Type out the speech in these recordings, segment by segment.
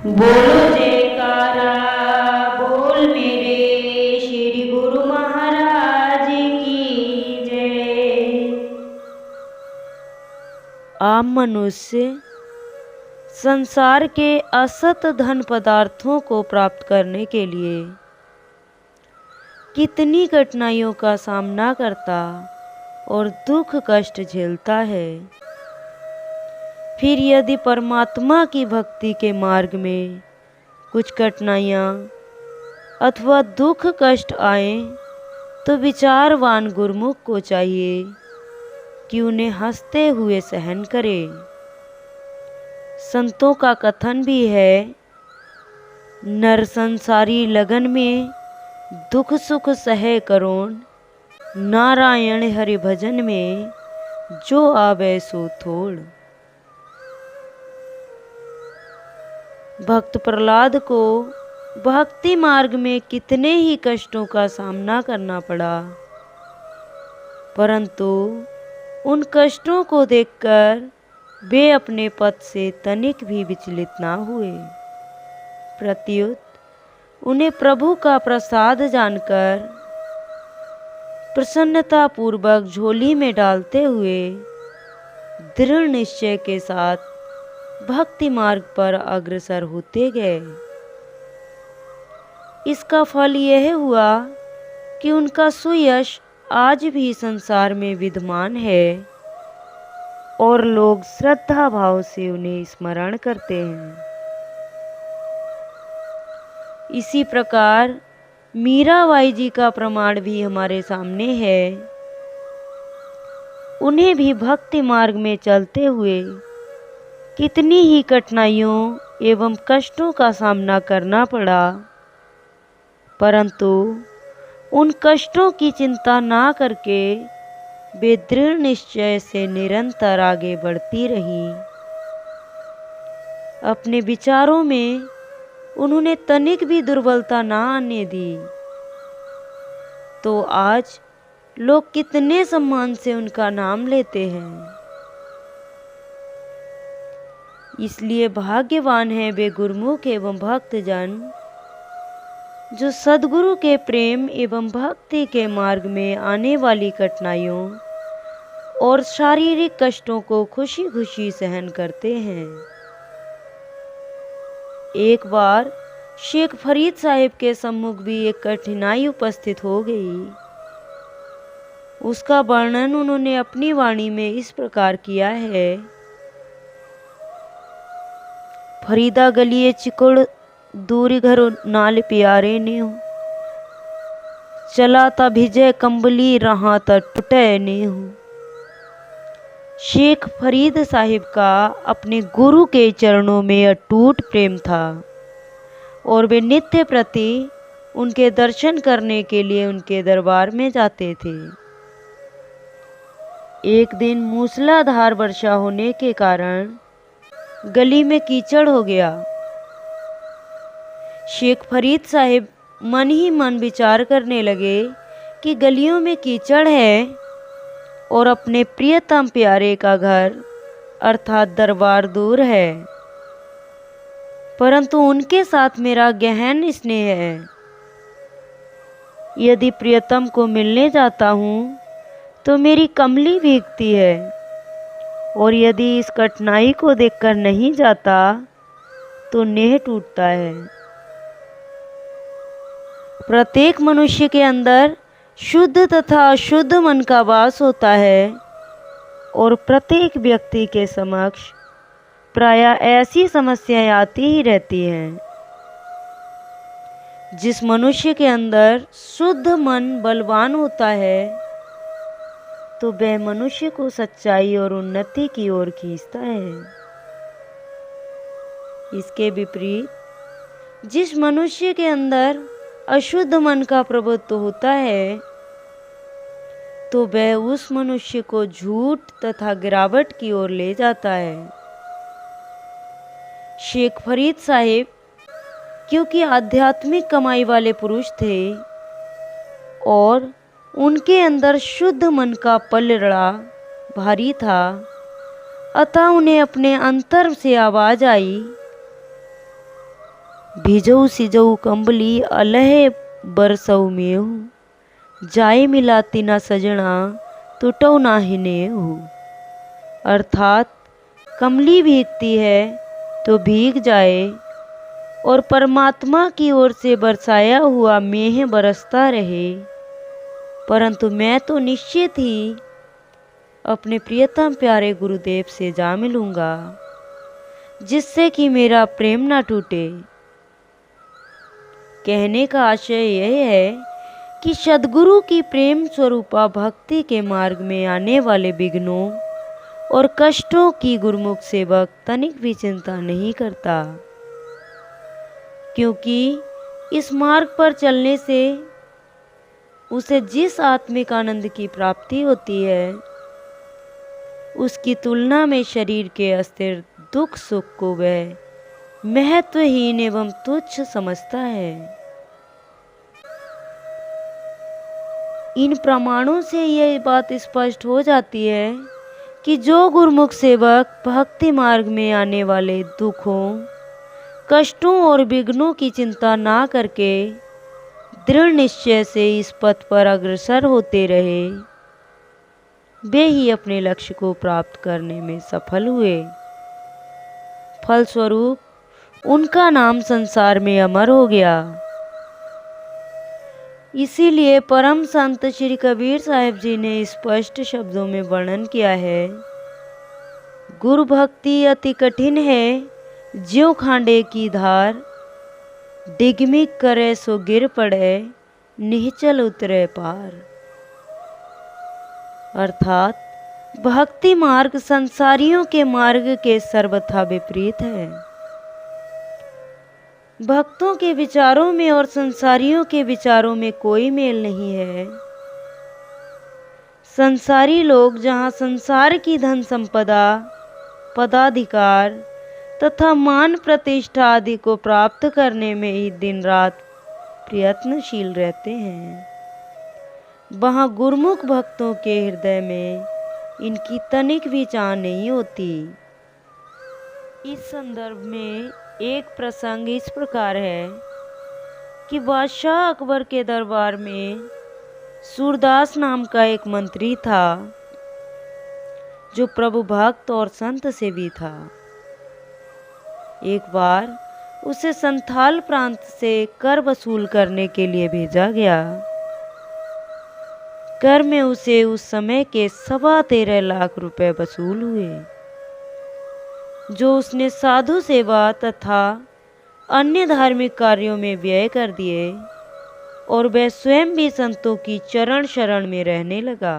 बोलो जयकारा बोल मेरे श्री गुरु महाराज की जय। आम मनुष्य संसार के असत धन पदार्थों को प्राप्त करने के लिए कितनी कठिनाइयों का सामना करता और दुख कष्ट झेलता है। फिर यदि परमात्मा की भक्ति के मार्ग में कुछ कठिनाइयाँ अथवा दुख कष्ट आए तो विचारवान गुरुमुख को चाहिए कि उन्हें हंसते हुए सहन करे। संतों का कथन भी है, नर संसारी लगन में दुख सुख सहे करोन, नारायण हरि भजन में जो आवे सो थोड़। भक्त प्रहलाद को भक्ति मार्ग में कितने ही कष्टों का सामना करना पड़ा, परंतु उन कष्टों को देखकर वे अपने पद से तनिक भी विचलित ना हुए। प्रत्युत उन्हें प्रभु का प्रसाद जानकर प्रसन्नता पूर्वक झोली में डालते हुए दृढ़ निश्चय के साथ भक्ति मार्ग पर अग्रसर होते गए। इसका फल यह हुआ कि उनका सुयश आज भी संसार में विद्यमान है और लोग श्रद्धा भाव से उन्हें स्मरण करते हैं। इसी प्रकार मीराबाई जी का प्रमाण भी हमारे सामने है। उन्हें भी भक्ति मार्ग में चलते हुए कितनी ही कठिनाइयों एवं कष्टों का सामना करना पड़ा, परंतु उन कष्टों की चिंता ना करके वे दृढ़ निश्चय से निरंतर आगे बढ़ती रहीं। अपने विचारों में उन्होंने तनिक भी दुर्बलता ना आने दी, तो आज लोग कितने सम्मान से उनका नाम लेते हैं। इसलिए भाग्यवान है वे गुरुमुख एवं भक्तजन जो सद्गुरु के प्रेम एवं भक्ति के मार्ग में आने वाली कठिनाइयों और शारीरिक कष्टों को खुशी खुशी सहन करते हैं। एक बार शेख फरीद साहिब के सम्मुख भी एक कठिनाई उपस्थित हो गई। उसका वर्णन उन्होंने अपनी वाणी में इस प्रकार किया है। फरीदा गलिए चिकोड़ दूरी घरो नाल प्यारे ने हो, चला ता भिजे कंबली रहा ता टूटे ने हो। शेख फरीद साहिब का अपने गुरु के चरणों में अटूट प्रेम था और वे नित्य प्रति उनके दर्शन करने के लिए उनके दरबार में जाते थे। एक दिन मूसलाधार वर्षा होने के कारण गली में कीचड़ हो गया। शेख फरीद साहिब मन ही मन विचार करने लगे कि गलियों में कीचड़ है और अपने प्रियतम प्यारे का घर अर्थात दरबार दूर है, परंतु उनके साथ मेरा गहन स्नेह है। यदि प्रियतम को मिलने जाता हूँ तो मेरी कमली भीगती है, और यदि इस कठिनाई को देखकर नहीं जाता तो नेह टूटता है। प्रत्येक मनुष्य के अंदर शुद्ध तथा अशुद्ध मन का वास होता है और प्रत्येक व्यक्ति के समक्ष प्रायः ऐसी समस्याएं आती ही रहती हैं। जिस मनुष्य के अंदर शुद्ध मन बलवान होता है तो वह मनुष्य को सच्चाई और उन्नति की ओर खींचता है। इसके विपरीत जिस मनुष्य के अंदर अशुद्ध मन का प्रभुत्व होता है तो वह उस मनुष्य को झूठ तथा गिरावट की ओर ले जाता है। शेख फरीद साहिब क्योंकि आध्यात्मिक कमाई वाले पुरुष थे और उनके अंदर शुद्ध मन का पलड़ा भारी था, अतः उन्हें अपने अंतर से आवाज आई भिजऊ सिजऊ कंबली अलह बरसऊ मेहू, जाए मिलाती ना सजना टूटऊ ना हिनेहू। अर्थात कमली भीगती है तो भीग जाए और परमात्मा की ओर से बरसाया हुआ मेह बरसता रहे, परंतु मैं तो निश्चित ही अपने प्रियतम प्यारे गुरुदेव से जा मिलूंगा, जिससे कि मेरा प्रेम ना टूटे। कहने का आशय यह है कि सद्गुरु की प्रेम स्वरूपा भक्ति के मार्ग में आने वाले विघ्नों और कष्टों की गुरुमुख सेवक तनिक भी चिंता नहीं करता, क्योंकि इस मार्ग पर चलने से उसे जिस आत्मिक आनंद की प्राप्ति होती है, उसकी तुलना में शरीर के अस्थिर दुख सुख को वह महत्वहीन एवं तुच्छ समझता है। इन प्रमाणों से यह बात स्पष्ट हो जाती है कि जो गुरुमुख सेवक भक्ति मार्ग में आने वाले दुखों, कष्टों और विघ्नों की चिंता ना करके दृढ़ निश्चय से इस पथ पर अग्रसर होते रहे, वे ही अपने लक्ष्य को प्राप्त करने में सफल हुए। फलस्वरूप उनका नाम संसार में अमर हो गया। इसीलिए परम संत श्री कबीर साहिब जी ने स्पष्ट शब्दों में वर्णन किया है, गुरु भक्ति अति कठिन है, ज्यों खांडे की धार, डिगमिग करे सो गिर पड़े, निश्चल उतरे पार। अर्थात भक्ति मार्ग संसारियों के मार्ग के सर्वथा विपरीत है। भक्तों के विचारों में और संसारियों के विचारों में कोई मेल नहीं है। संसारी लोग जहाँ संसार की धन संपदा, पदाधिकार तथा मान प्रतिष्ठा आदि को प्राप्त करने में ही दिन रात प्रयत्नशील रहते हैं, वहाँ गुरुमुख भक्तों के हृदय में इनकी तनिक भी चाह नहीं होती। इस संदर्भ में एक प्रसंग इस प्रकार है कि बादशाह अकबर के दरबार में सूरदास नाम का एक मंत्री था, जो प्रभु भक्त और संत से भी था। एक बार उसे संथाल प्रांत से कर वसूल करने के लिए भेजा गया। कर में उसे उस समय के 13.25 लाख रुपए वसूल हुए, जो उसने साधु सेवा तथा अन्य धार्मिक कार्यों में व्यय कर दिए, और वह स्वयं भी संतों की चरण शरण में रहने लगा।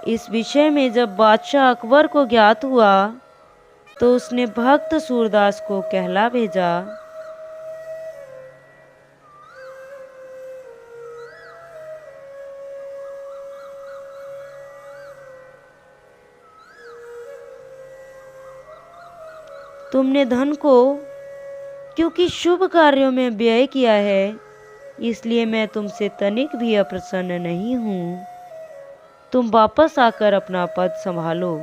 इस विषय में जब बादशाह अकबर को ज्ञात हुआ, तो उसने भक्त सूरदास को कहला भेजा, तुमने धन को क्योंकि शुभ कार्यों में व्यय किया है, इसलिए मैं तुमसे तनिक भी अप्रसन्न नहीं हूँ। तुम वापस आकर अपना पद संभालो।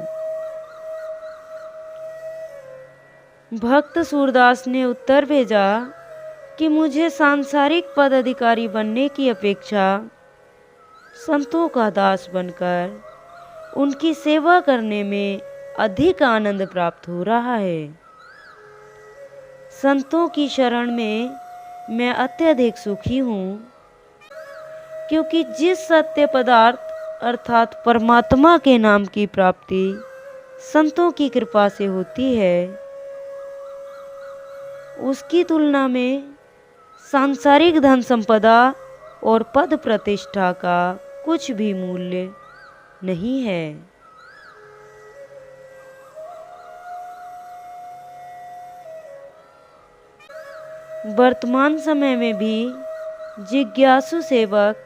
भक्त सूरदास ने उत्तर भेजा कि मुझे सांसारिक पद अधिकारी बनने की अपेक्षा संतों का दास बनकर उनकी सेवा करने में अधिक आनंद प्राप्त हो रहा है। संतों की शरण में मैं अत्यधिक सुखी हूँ, क्योंकि जिस सत्य पदार्थ अर्थात परमात्मा के नाम की प्राप्ति संतों की कृपा से होती है, उसकी तुलना में सांसारिक धन संपदा और पद प्रतिष्ठा का कुछ भी मूल्य नहीं है। वर्तमान समय में भी जिज्ञासु सेवक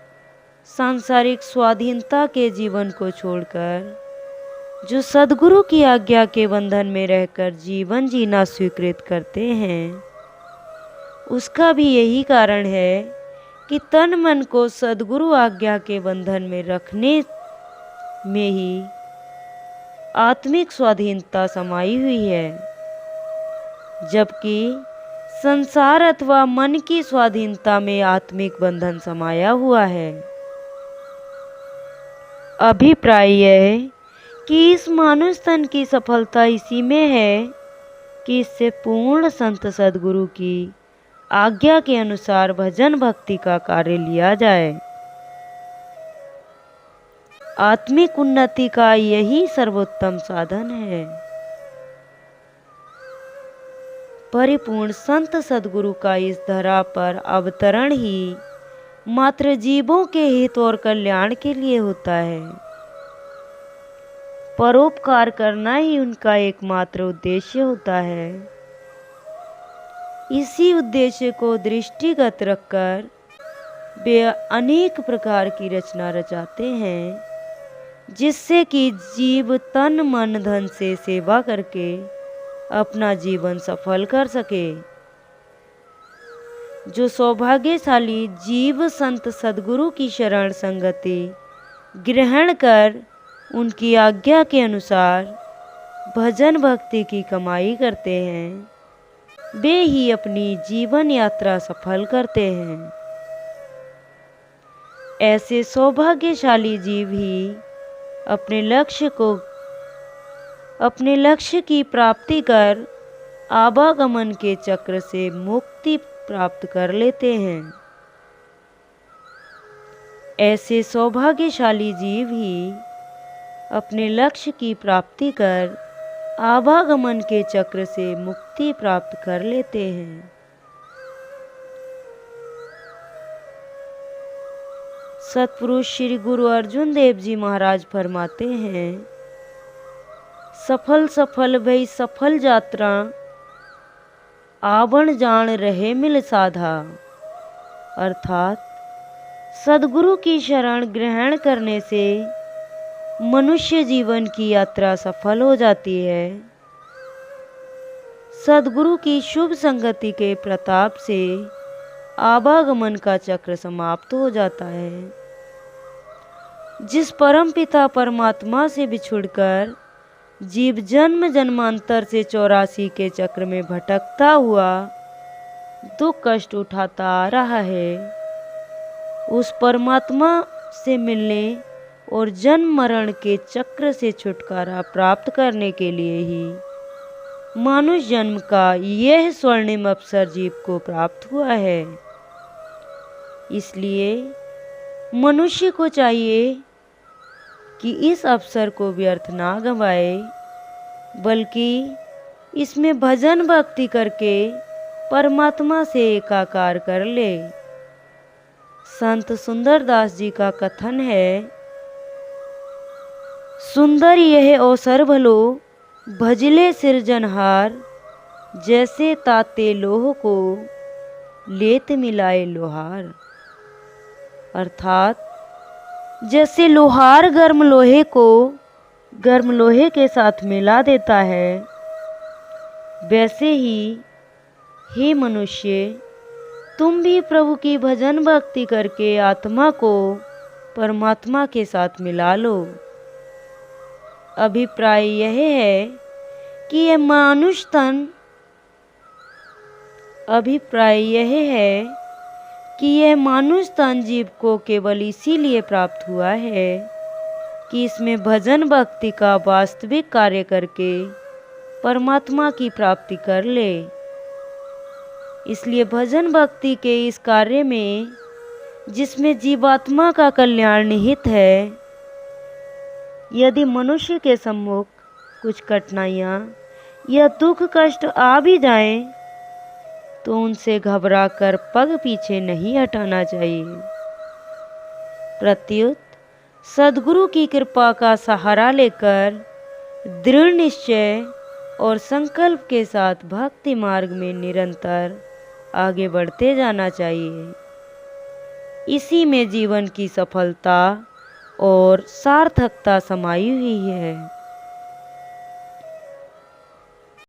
सांसारिक स्वाधीनता के जीवन को छोड़कर जो सद्गुरु की आज्ञा के बंधन में रहकर जीवन जीना स्वीकृत करते हैं, उसका भी यही कारण है कि तन मन को सद्गुरु आज्ञा के बंधन में रखने में ही आत्मिक स्वाधीनता समाई हुई है। जबकि संसार अथवा मन की स्वाधीनता में आत्मिक बंधन समाया हुआ है। अभिप्राय यह है कि इस मानुष तन की सफलता इसी में है कि इससे पूर्ण संत सद्गुरु की आज्ञा के अनुसार भजन भक्ति का कार्य लिया जाए। आत्मिक उन्नति का यही सर्वोत्तम साधन है। परिपूर्ण संत सद्गुरु का इस धरा पर अवतरण ही मात्र जीवों के हित और कल्याण के लिए होता है। परोपकार करना ही उनका एकमात्र उद्देश्य होता है। इसी उद्देश्य को दृष्टिगत रखकर वे अनेक प्रकार की रचना रचाते हैं, जिससे कि जीव तन मन धन से सेवा करके अपना जीवन सफल कर सके। जो सौभाग्यशाली जीव संत सद्गुरु की शरण संगति ग्रहण कर उनकी आज्ञा के अनुसार भजन भक्ति की कमाई करते हैं, वे ही अपनी जीवन यात्रा सफल करते हैं। ऐसे सौभाग्यशाली जीव ही अपने लक्ष्य की प्राप्ति कर आवागमन के चक्र से मुक्ति प्राप्त कर लेते हैं। ऐसे सौभाग्यशाली जीव ही अपने लक्ष्य की प्राप्ति कर आवागमन के चक्र से मुक्ति प्राप्त कर लेते हैं। सतपुरुष श्री गुरु अर्जुन देव जी महाराज फरमाते हैं, सफल सफल भई सफल यात्रा आवण जान रहे मिल साधा। अर्थात सद्गुरु की शरण ग्रहण करने से मनुष्य जीवन की यात्रा सफल हो जाती है। सद्गुरु की शुभ संगति के प्रताप से आवागमन का चक्र समाप्त हो जाता है। जिस परमपिता परमात्मा से बिछुड़कर जीव जन्म जन्मांतर से 84 के चक्र में भटकता हुआ दुख कष्ट उठाता आ रहा है, उस परमात्मा से मिलने और जन्म मरण के चक्र से छुटकारा प्राप्त करने के लिए ही मानुष जन्म का यह स्वर्णिम अवसर जीव को प्राप्त हुआ है। इसलिए मनुष्य को चाहिए कि इस अवसर को व्यर्थ ना गंवाए, बल्कि इसमें भजन भक्ति करके परमात्मा से एकाकार कर ले। संत सुंदरदास जी का कथन है, सुंदर यह अवसर भलो भजले सिरजनहार, जैसे ताते लोह को लेत मिलाए लोहार। अर्थात जैसे लोहार गर्म लोहे को गर्म लोहे के साथ मिला देता है, वैसे ही हे मनुष्य तुम भी प्रभु की भजन भक्ति करके आत्मा को परमात्मा के साथ मिला लो। अभिप्राय यह है कि यह मानुष तन जीव को केवल इसीलिए प्राप्त हुआ है कि इसमें भजन भक्ति का वास्तविक कार्य करके परमात्मा की प्राप्ति कर ले। इसलिए भजन भक्ति के इस कार्य में, जिसमें जीवात्मा का कल्याण निहित है, यदि मनुष्य के सम्मुख कुछ कठिनाइयाँ या दुख कष्ट आ भी जाएं, तो उनसे घबराकर पग पीछे नहीं हटाना चाहिए। प्रत्युत सद्गुरु की कृपा का सहारा लेकर दृढ़ निश्चय और संकल्प के साथ भक्ति मार्ग में निरंतर आगे बढ़ते जाना चाहिए। इसी में जीवन की सफलता और सार्थकता समाई हुई है।